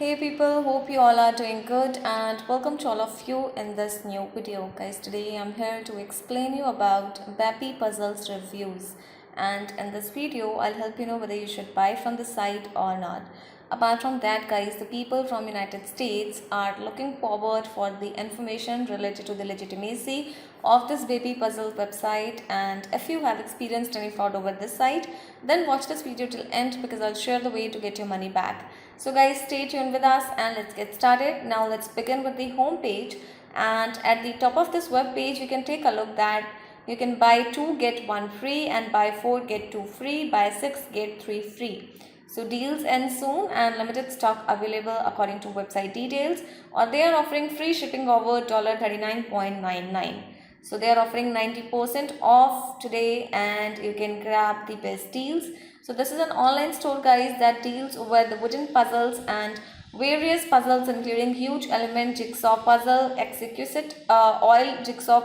Hey people, hope you all are doing good and welcome to all of you in this new video. Guys, today I'm here to explain you about Bappy Puzzles reviews, and in this video I'll help you know whether you should buy from the site or not. Apart from that guys, the people from United States are looking forward for the information related to the legitimacy of this Bappy Puzzle website, and if you have experienced any fraud over this site, then watch this video till end because I'll share the way to get your money back. So guys, stay tuned with us and let's get started. Now let's begin with the home page, and at the top of this web page you can take a look that you can buy 2 get 1 free and buy 4 get 2 free, buy 6 get 3 free. So deals end soon and limited stock available according to website details, or they are offering free shipping over $39.99. So they are offering 90% off today and you can grab the best deals. So this is an online store guys that deals with the wooden puzzles and various puzzles including huge element jigsaw puzzle, exquisite owl jigsaw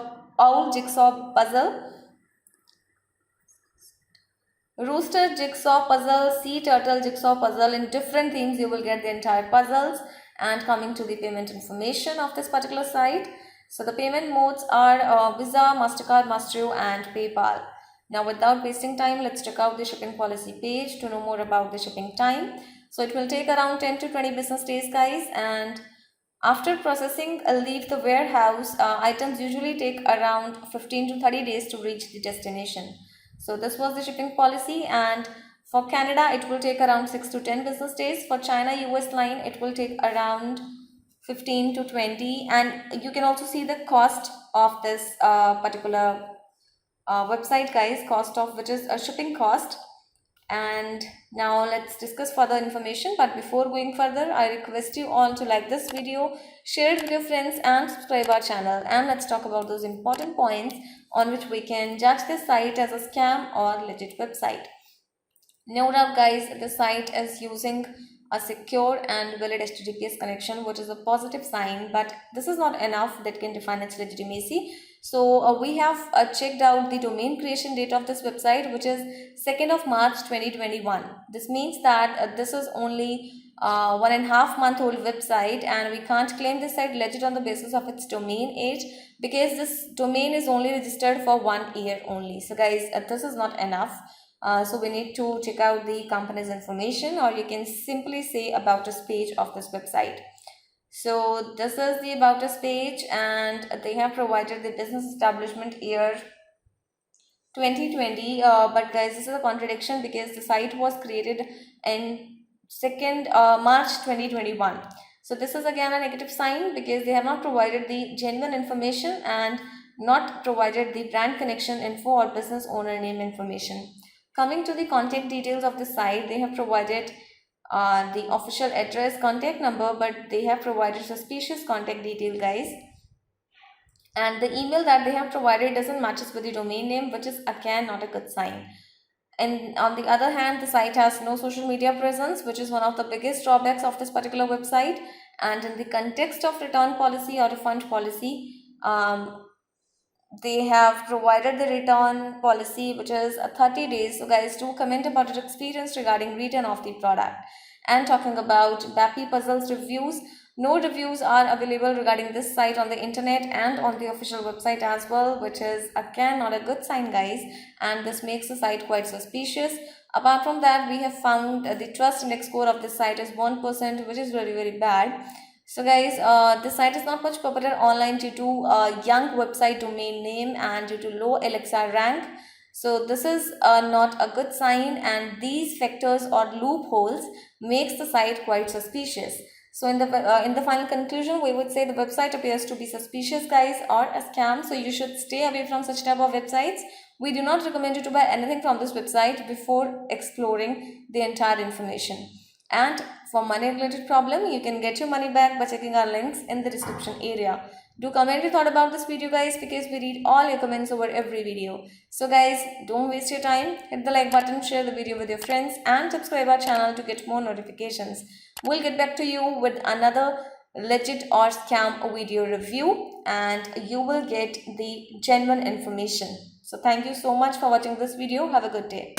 puzzle, rooster jigsaw puzzle, sea turtle jigsaw puzzle. In different themes you will get the entire puzzles. And coming to the payment information of this particular site, so the payment modes are Visa, MasterCard, Maestro and PayPal. Now without wasting time, let's check out the shipping policy page to know more about the shipping time. So it will take around 10 to 20 business days guys, and after processing leave the warehouse, items usually take around 15 to 30 days to reach the destination. So this was the shipping policy, and for Canada it will take around 6 to 10 business days. For China US line it will take around 15 to 20, and you can also see the cost of this particular website guys, cost of which is a shipping cost. And now let's discuss further information, but before going further I request you all to like this video, share it with your friends and subscribe our channel, and let's talk about those important points on which we can judge this site as a scam or legit website. No doubt guys, the site is using a secure and valid HTTPS connection, which is a positive sign, but this is not enough that can define its legitimacy. So we have checked out the domain creation date of this website, which is 2nd of March 2021. This means that this is only 1.5 month old website, and we can't claim this site legit on the basis of its domain age because this domain is only registered for 1 year only. So guys, this is not enough. So we need to check out the company's information, or you can simply say about us page of this website. So this is the about us page, and they have provided the business establishment year 2020, but guys, this is a contradiction because the site was created in 2nd March 2021. So this is again a negative sign because they have not provided the genuine information and not provided the brand connection info or business owner name information. Coming to the contact details of the site, they have provided the official address, contact number, but they have provided suspicious contact detail guys, and the email that they have provided doesn't matches with the domain name, which is again not a good sign. And on the other hand, the site has no social media presence, which is one of the biggest drawbacks of this particular website. And in the context of return policy or refund policy, they have provided the return policy, which is 30 days. So guys, do comment about your experience regarding return of the product. And talking about Bappy Puzzles reviews, no reviews are available regarding this site on the internet and on the official website as well, which is again not a good sign guys, and this makes the site quite suspicious. Apart from that, we have found the trust index score of this site is 1%, which is very bad. So guys, this site is not much popular online due to young website domain name and due to low Alexa rank. So this is not a good sign, and these factors or loopholes makes the site quite suspicious. So in the final conclusion, we would say the website appears to be suspicious guys, or a scam. So you should stay away from such type of websites. We do not recommend you to buy anything from this website before exploring the entire information. And for money related problem, you can get your money back by checking our links in the description area. Do comment your thought about this video guys, because we read all your comments over every video. So guys, don't waste your time. Hit the like button, share the video with your friends and subscribe our channel to get more notifications. We'll get back to you with another legit or scam video review, and you will get the genuine information. So thank you so much for watching this video. Have a good day.